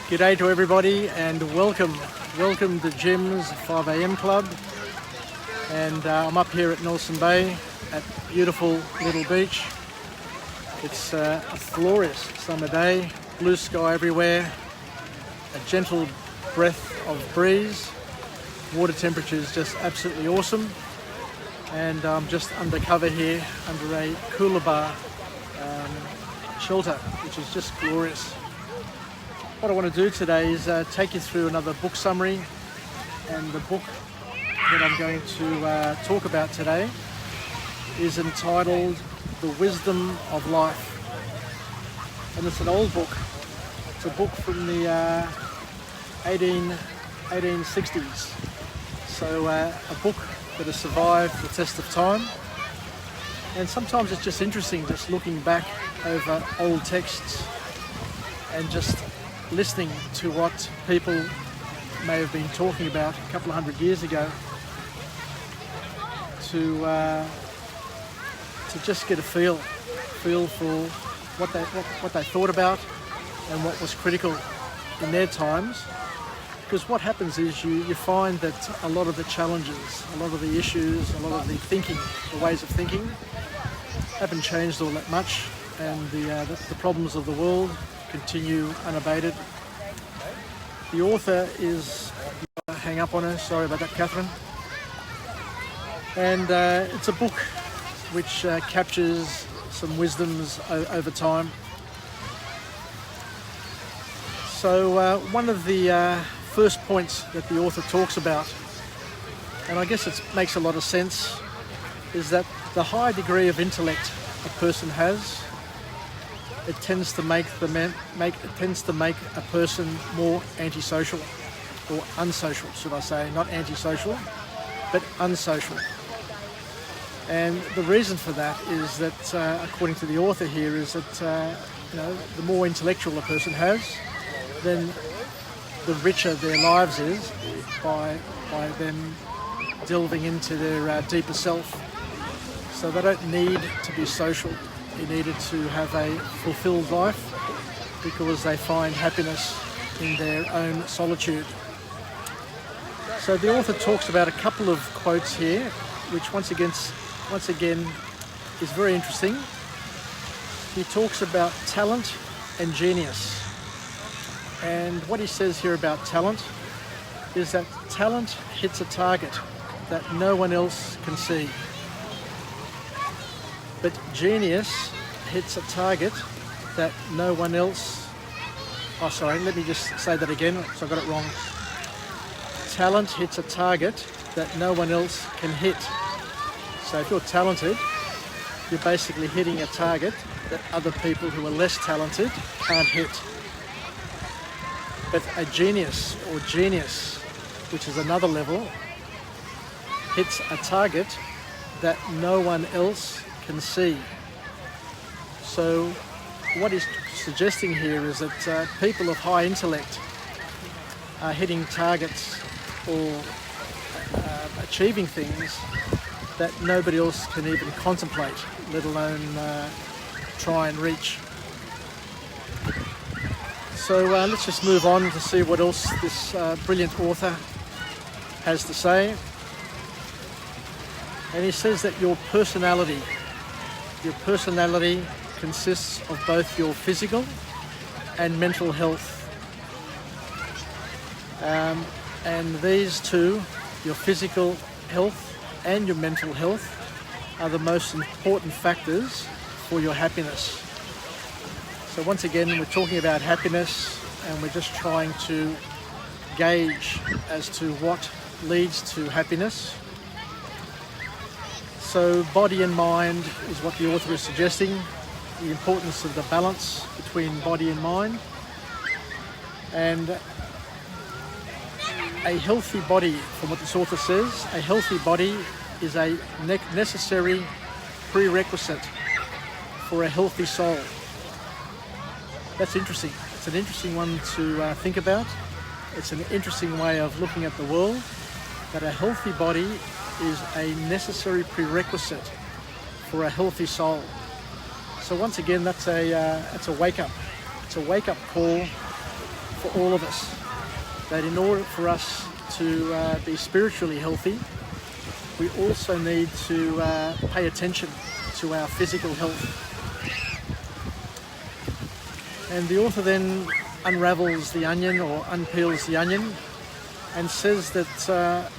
G'day to everybody and welcome to Jim's 5 a.m. club. And I'm up here at Nelson Bay at beautiful Little Beach. It's a glorious summer day, blue sky everywhere, a gentle breath of breeze, water temperature is just absolutely awesome. And I'm just undercover here under a cooler bar shelter, which is just glorious. What I want to do today is take you through another book summary, and the book that I'm going to talk about today is entitled The Wisdom of Life. And it's an old book. It's a book from the 1860s. So a book that has survived the test of time. And sometimes it's just interesting just looking back over old texts and just listening to what people may have been talking about a couple of hundred years ago to just get a feel for what they thought about and what was critical in their times. Because what happens is you find that a lot of the challenges, a lot of the issues, a lot of the thinking, the ways of thinking haven't changed all that much, and the problems of the world continue unabated. The author is, hang up on her, sorry about that, Catherine. And it's a book which captures some wisdoms over time. So one of the first points that the author talks about, and I guess it makes a lot of sense, is that the high degree of intellect a person has, it tends to make a person more antisocial, or unsocial, should I say, not antisocial, but unsocial. And the reason for that is that, according to the author here, is that the more intellectual a person has, then the richer their lives is by them delving into their deeper self. So they don't need to be social. They needed to have a fulfilled life because they find happiness in their own solitude. So the author talks about a couple of quotes here, which once again is very interesting. He talks about talent and genius. And what he says here about talent is that talent hits a target that no one else can see. But genius hits a target that no one else... Oh, sorry, let me just say that again, so I got it wrong. Talent hits a target that no one else can hit. So if you're talented, you're basically hitting a target that other people who are less talented can't hit. But a genius, which is another level, hits a target that no one else can see. So what he's suggesting here is that people of high intellect are hitting targets or achieving things that nobody else can even contemplate, let alone try and reach. So let's just move on to see what else this brilliant author has to say. And he says that your personality consists of both your physical and mental health. And these two, your physical health and your mental health, are the most important factors for your happiness. So once again, we're talking about happiness, and we're just trying to gauge as to what leads to happiness. So body and mind is what the author is suggesting, the importance of the balance between body and mind. And a healthy body, from what this author says, a healthy body is a necessary prerequisite for a healthy soul. That's interesting. It's an interesting one to think about. It's an interesting way of looking at the world, that a healthy body is a necessary prerequisite for a healthy soul. So once again, that's a wake-up. It's a wake-up call for all of us, that in order for us to be spiritually healthy, we also need to pay attention to our physical health. And the author then unravels the onion, or unpeels the onion, and says that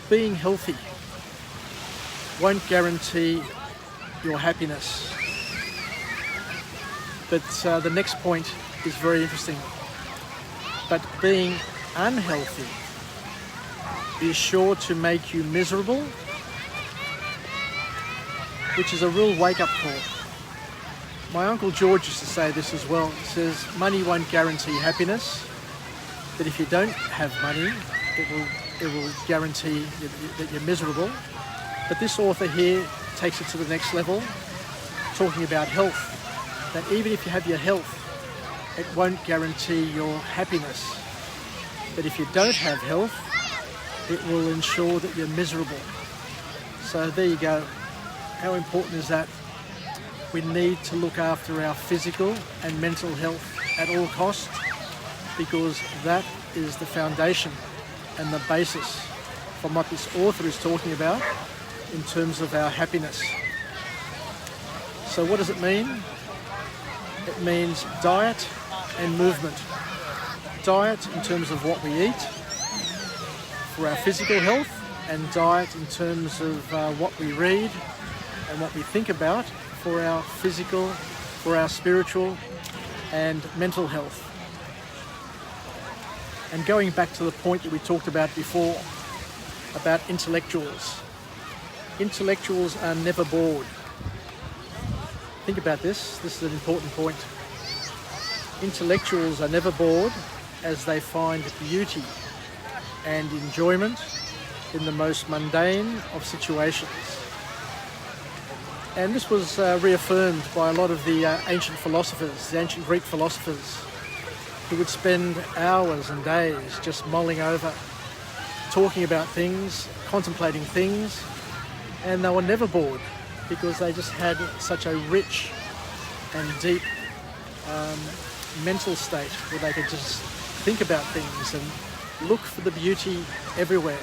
being healthy won't guarantee your happiness. But the next point is very interesting. But being unhealthy is sure to make you miserable, which is a real wake-up call. My Uncle George used to say this as well. He says, money won't guarantee happiness, but if you don't have money, it will guarantee that you're miserable. But this author here takes it to the next level, talking about health, that even if you have your health, it won't guarantee your happiness. But if you don't have health, it will ensure that you're miserable. So there you go. How important is that? We need to look after our physical and mental health at all costs, because that is the foundation and the basis from what this author is talking about in terms of our happiness. So what does it mean? It means diet and movement. Diet in terms of what we eat for our physical health, and diet in terms of what we read and what we think about for our physical, for our spiritual and mental health. And going back to the point that we talked about before, about intellectuals. Intellectuals are never bored. Think about this. This is an important point. Intellectuals are never bored, as they find beauty and enjoyment in the most mundane of situations. And this was reaffirmed by a lot of the ancient philosophers, the ancient Greek philosophers, who would spend hours and days just mulling over, talking about things, contemplating things, and they were never bored, because they just had such a rich and deep mental state where they could just think about things and look for the beauty everywhere.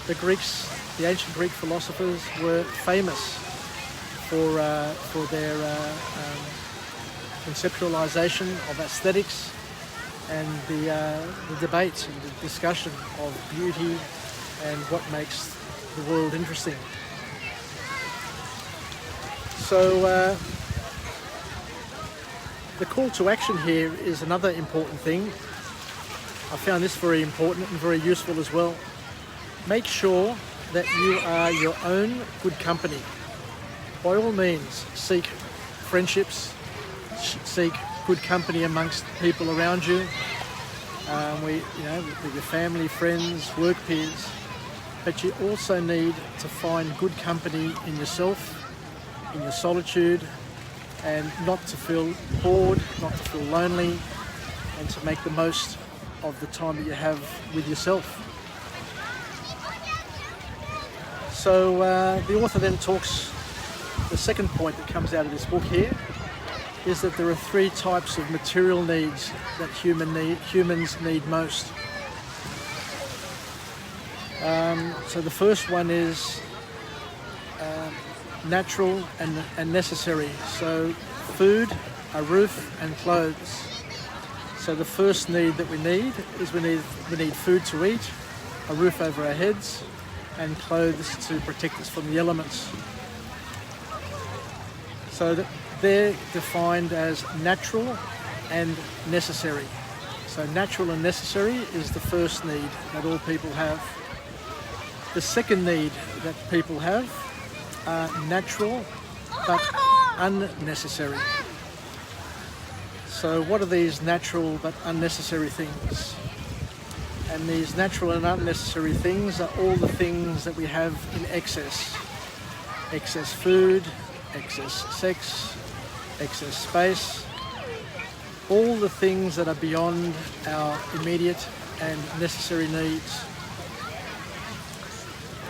The Greeks, the ancient Greek philosophers, were famous for their conceptualization of aesthetics and the debate and the discussion of beauty and what makes the world interesting. So the call to action here is another important thing. I found this very important and very useful as well. Make sure that you are your own good company. By all means, seek friendships, seek good company amongst people around you, with your family, friends, work peers. But you also need to find good company in yourself, in your solitude, and not to feel bored, not to feel lonely, and to make the most of the time that you have with yourself. So the author then talks, the second point that comes out of this book here is that there are three types of material needs that humans need most. So the first one is natural and necessary. So food, a roof and clothes. So the first need that we need is we need food to eat, a roof over our heads, and clothes to protect us from the elements. So that they're defined as natural and necessary. So natural and necessary is the first need that all people have. The second need that people have are natural but unnecessary. So what are these natural but unnecessary things? And these natural and unnecessary things are all the things that we have in excess. Excess food, excess sex, excess space, all the things that are beyond our immediate and necessary needs.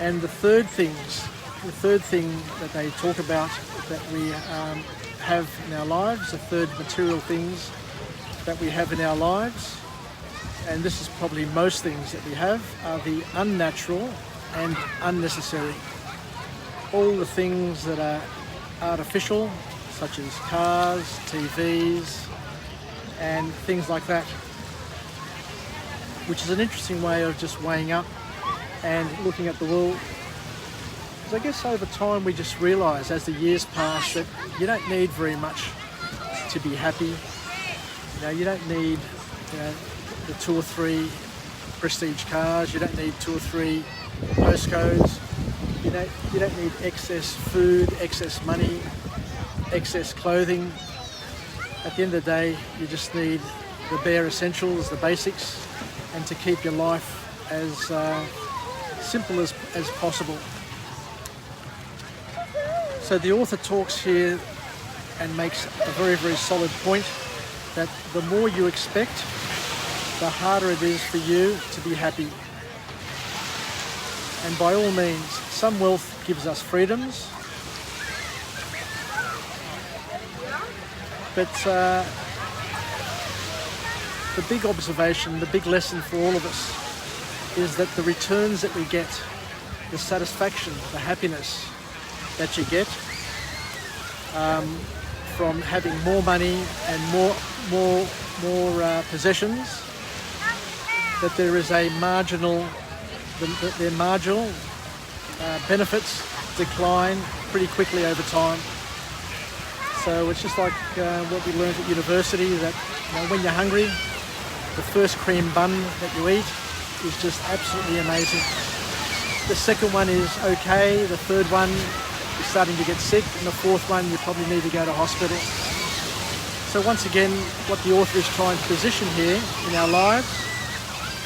And the third thing that they talk about that we have in our lives, the third material things, that we have in our lives, and this is probably most things that we have, are the unnatural and unnecessary. All the things that are artificial, such as cars, TVs, and things like that, which is an interesting way of just weighing up and looking at the world. Because I guess over time we just realise, as the years pass, that you don't need very much to be happy. You don't need the 2 or 3 prestige cars. You don't need 2 or 3 postcodes. You don't need excess food, excess money, excess clothing. At the end of the day, you just need the bare essentials, the basics, and to keep your life as simple as possible. So the author talks here and makes a very, very solid point that the more you expect, the harder it is for you to be happy. And by all means, some wealth gives us freedoms, but the big observation, the big lesson for all of us is that the returns that we get, the satisfaction, the happiness that you get from having more money and more possessions, that there is a marginal, their marginal benefits decline pretty quickly over time. So it's just like what we learned at university, that when you're hungry, the first cream bun that you eat is just absolutely amazing. The second one is okay, the third one is starting to get sick, and the fourth one you probably need to go to hospital. So once again, what the author is trying to position here in our lives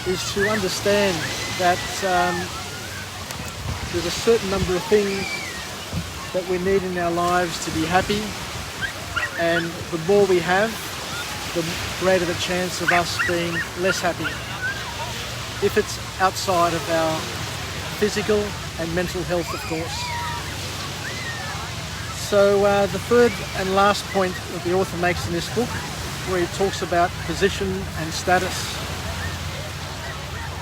is to understand that there's a certain number of things that we need in our lives to be happy, and the more we have, the greater the chance of us being less happy, if it's outside of our physical and mental health, of course. So the third and last point that the author makes in this book, where he talks about position and status.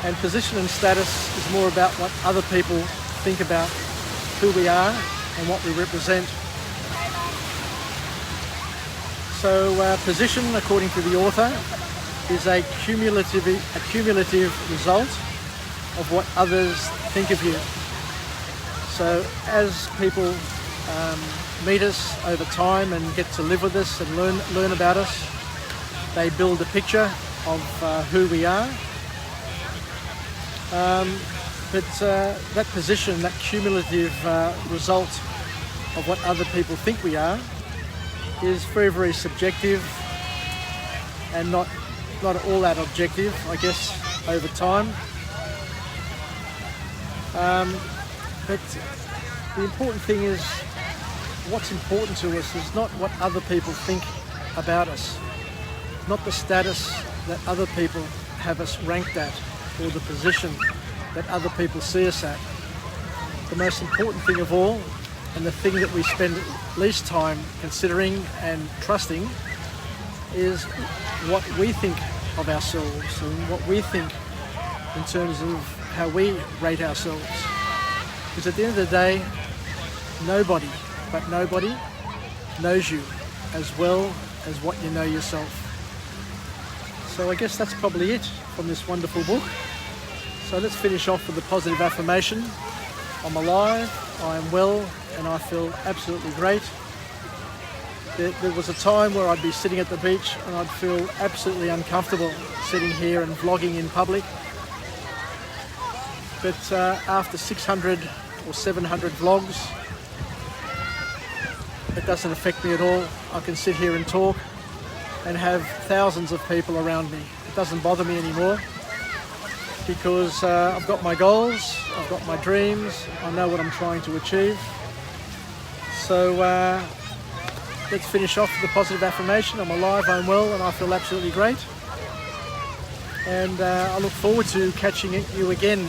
And position and status is more about what other people think about who we are and what we represent. So position, according to the author, is a cumulative result of what others think of you. So as people meet us over time and get to live with us and learn about us, they build a picture of who we are. But that position, that cumulative result of what other people think we are, is very, very subjective and not all that objective, I guess, over time. But the important thing is, what's important to us is not what other people think about us, not the status that other people have us ranked at, or the position that other people see us at. The most important thing of all, and the thing that we spend least time considering and trusting, is what we think of ourselves and what we think in terms of how we rate ourselves. Because at the end of the day, nobody knows you as well as what you know yourself. So I guess that's probably it from this wonderful book. So let's finish off with the positive affirmation. I'm alive, I am well, and I feel absolutely great. There was a time where I'd be sitting at the beach and I'd feel absolutely uncomfortable sitting here and vlogging in public. But after 600 or 700 vlogs, it doesn't affect me at all. I can sit here and talk and have thousands of people around me. It doesn't bother me anymore, because I've got my goals, I've got my dreams, I know what I'm trying to achieve. So let's finish off with the positive affirmation. I'm alive, I'm well, and I feel absolutely great. And I look forward to catching you again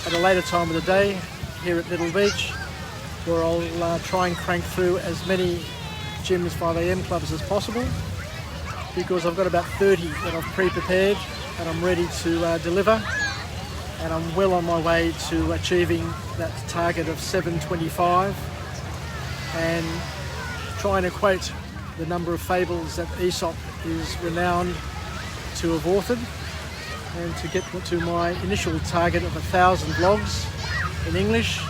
at a later time of the day here at Little Beach, where I'll try and crank through as many Gyms 5am clubs as possible. because I've got about 30 that I've pre-prepared and I'm ready to deliver, and I'm well on my way to achieving that target of 725, and trying to quote the number of fables that Aesop is renowned to have authored, and to get to my initial target of 1,000 vlogs in English,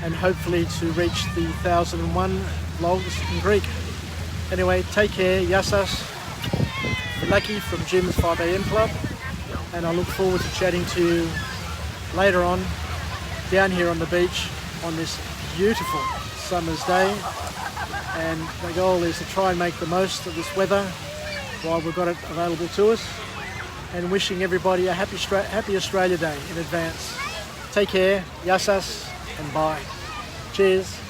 and hopefully to reach the 1,001 vlogs in Greek. Anyway, take care, Yassas, Lucky from Jim's 5am Club, and I look forward to chatting to you later on down here on the beach on this beautiful summer's day. And the goal is to try and make the most of this weather while we've got it available to us, and wishing everybody a happy Australia Day in advance. Take care, Yassas, and bye. Cheers.